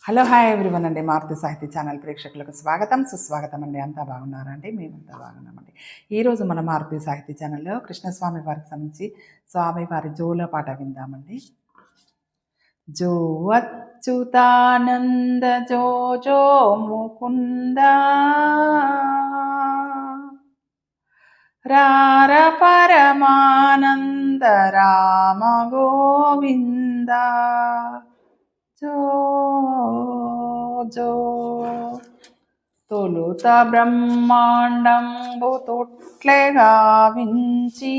Hello hi everyone అండి. మారుతి సాహితీ channel ప్రేక్షకులకు స్వాగతం సుస్వాగతం అండి. అంతా బాగున్నారండి? మేమంతా బాగున్నామండి. ఈరోజు మన మారుతి సాహితీ ఛానల్లో కృష్ణస్వామి వారికి సంబంధించి స్వామివారి జోల పాట విందామండి. జో అచ్యుతానంద జో జో ముకుంద రార పరమానంద రామ గోవింద జో జో తొలుత బ్రహ్మాండంబు తొట్లె గావించి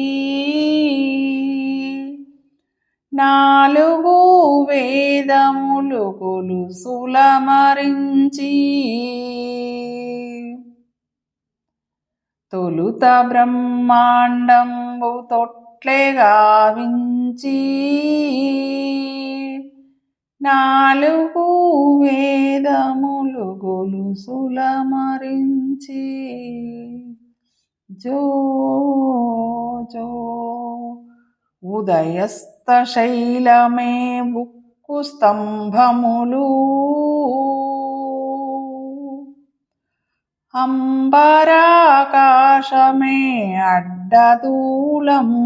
నాలుగు వేదములు కొలుసులమరించి తొలుత బ్రహ్మాండంబు తొట్లె గావించి నాలుగు వేదములు గొలుసులమరించి జో జో ఉదయస్థ శైలమే బుక్కు స్తంభములు అంబరాకాశమే అడ్డదూలము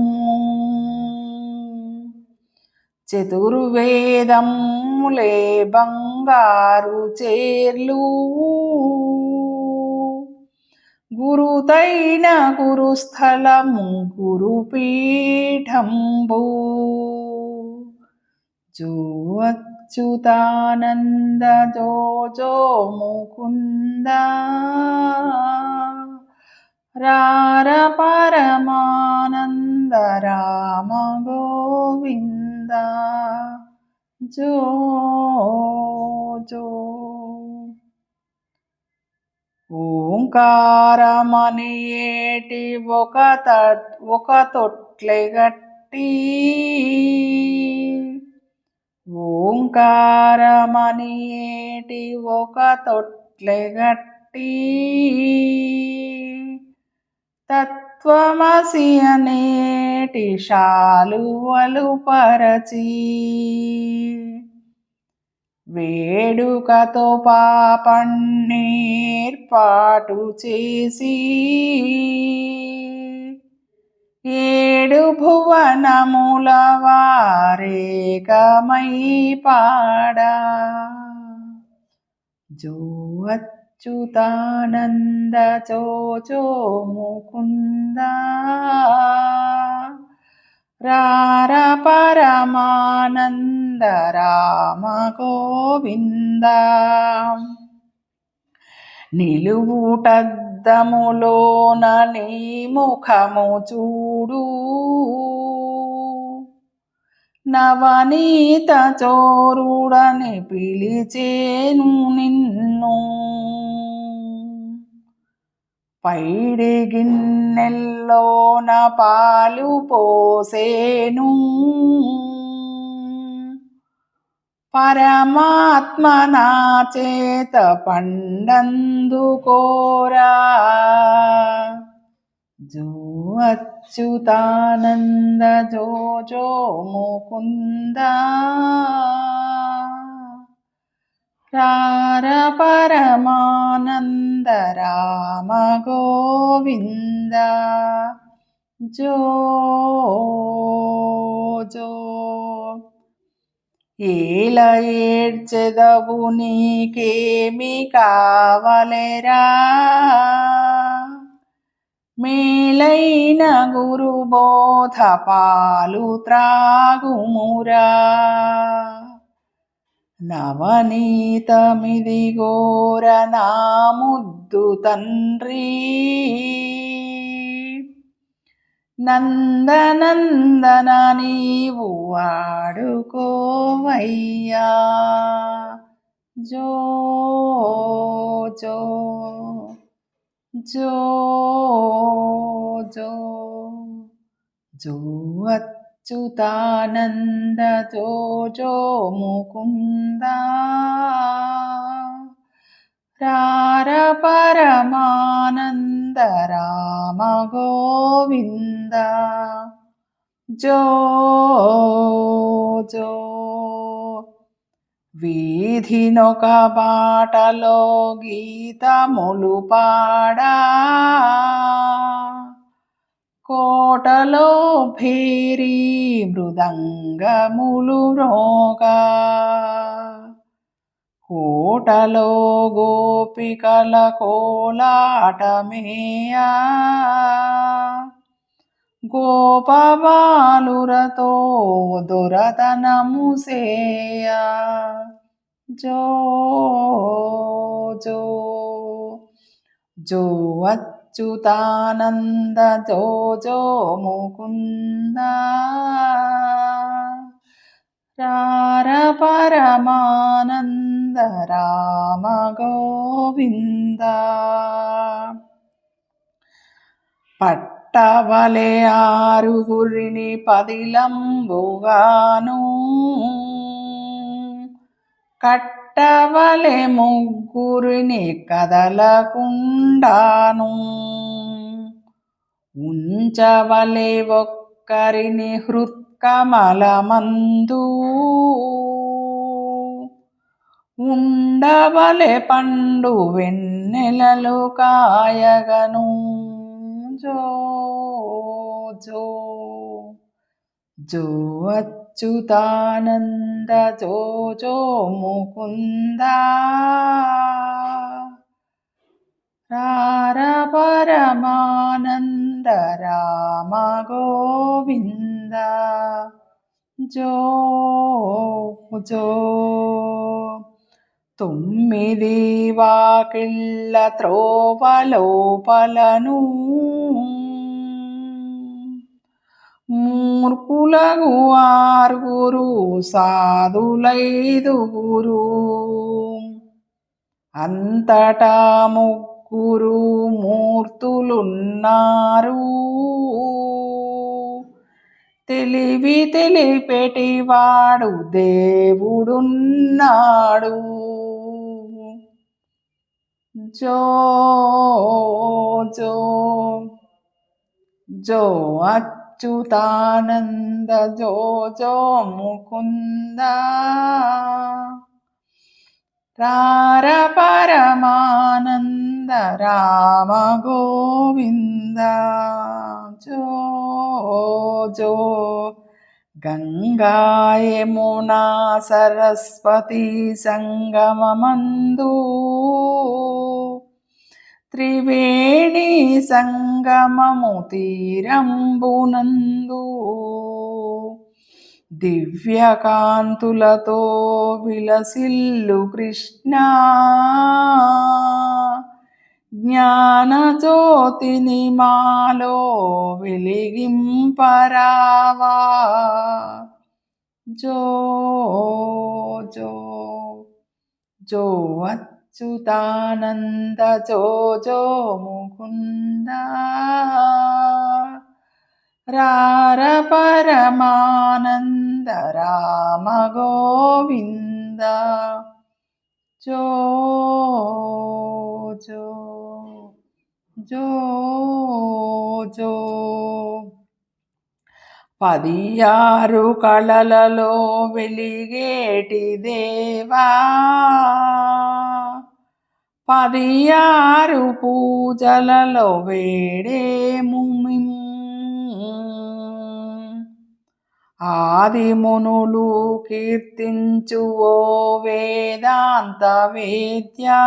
చతుర్వేదములే బంగారు చేర్లు గురుతైన గురుస్థలము గురుపీఠంబు జో అచ్యుతానంద జో జో ముకుంద రార పరమానంద రామ గోవింద జో జో ఓంకారమనియేటి ఒక తొట్లె గట్టి ఓంకారమనియేటి ఒక తొట్లె గట్టి తత్వమసి అనేటి శాలువలు పరచి వేడుకతో పాపన్నేర్పాటు చేసి ఏడు భువనముల వారేకమై పాడా జో అచ్యుతానంద జో జో ముకుంద రార పరమానంద రామ గోవింద నిలువుటద్దములోన నీ ముఖము చూడు నవనీత చోరుడని పిలిచేను నిన్ను పైడి గిన్నెల్లోన పాలు పోసేను పరమాత్మ నా చేత పండందుకోరా జో అచ్యుతానంద జో జో ముకుంద రార పరమానంద రామ గోవింద జో జో ఏల ఏడ్చెదవు నీకేమి కావలెరా మేలైన గురుబోధ పాలు త్రాగుమురా నవనీతమిదిగోర నా ముద్దు తండ్రి నందనందన నీవు వాడుకోవయ్యా జో జో జో జో జో అచ్యుతానంద జో జో ముకుంద రార పరమానంద రామ గోవింద జో జో వీధినొక బాటలో గీతములు పాడా కోటలో భేరీ మృదంగములు మ్రోగా కోటలో గోపికల కోలాటమేయా గోపబాలురతో దొరతనము సేయా జో జో జో అచ్యుతానంద జో జో ముకుంద రార పరమానంద రామ గోవింద పట్టవలే ఆరుగురిని పదిలంబుగాను కట్టవలే ముగ్గురిని కదలకుండాను ఉంచవలే ఒక్కరిని హృత్కమలమందు ఉండవలే పండు వెన్నెలలు కాయగను జో జో జో అచ్యుతానంద జో జో ముకుంద రార పరమానంద రామ గోవింద జో జో తొమ్మిది వాకిళ్ళ త్రోవలోపలను మూర్ఖులకు ఆరుగురు సాధులైదుగురు అంతటా ముగ్గురు మూర్తులున్నారు తెలివి తెలిపెటివాడు దేవుడున్నాడు జో జో జో అచ్యుతానంద జో జో ముకుంద రార పరమానంద రామ గోవింద జో జో గంగా యమునా సరస్వతి సంగమమందు త్రివేణి సంగమము తీరంబునందు దివ్యకాంతులతో విలసిల్లు కృష్ణ జ్ఞానజ్యోతిని మాలో వెలిగింపరావా జో జో జో అచ్యుతానంద జో జో ముకుంద రార పరమానంద రామ గోవింద జో జో జో జో 16 కళలలో వెలిగేటి దేవా 16 పూజలలో వేడేము ఆదిమునులు కీర్తించు ఓ వేదాంత వేద్యా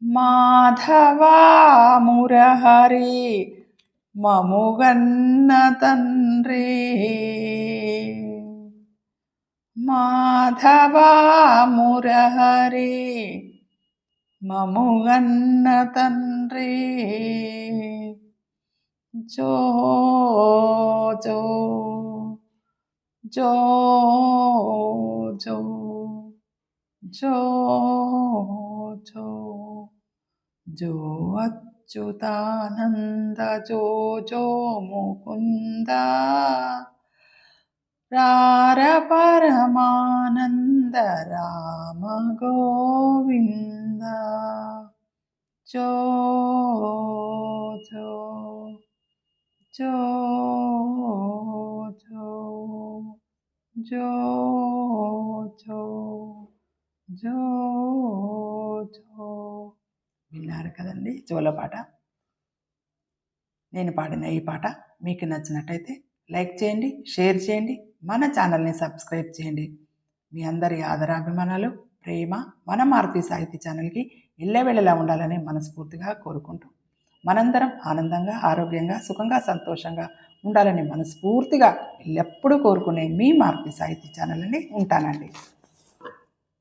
మాధవా మురహరి మముగన్న తండ్రి మాధవా మురహరి మముగన్న తండ్రి జో జో జో జో జో జో జో అచ్యుతానంద జో జో ముకుంద రార పరమానంద రామ గోవింద జో జో జో జో జో జో జో. విన్నారు కదండి జోలపాట. నేను పాడిన ఈ పాట మీకు నచ్చినట్టయితే లైక్ చేయండి, షేర్ చేయండి, మన ఛానల్ని సబ్స్క్రైబ్ చేయండి. మీ అందరి ఆదరాభిమానాలు, ప్రేమ మన మారుతి సాహితీ ఛానల్కి ఎల్లవేళలా ఉండాలని మనస్ఫూర్తిగా కోరుకుంటూ, మనందరం ఆనందంగా, ఆరోగ్యంగా, సుఖంగా, సంతోషంగా ఉండాలని మనస్ఫూర్తిగా ఎల్లప్పుడూ కోరుకునే మీ మారుతి సాహితీ ఛానల్ అని ఉంటానండి.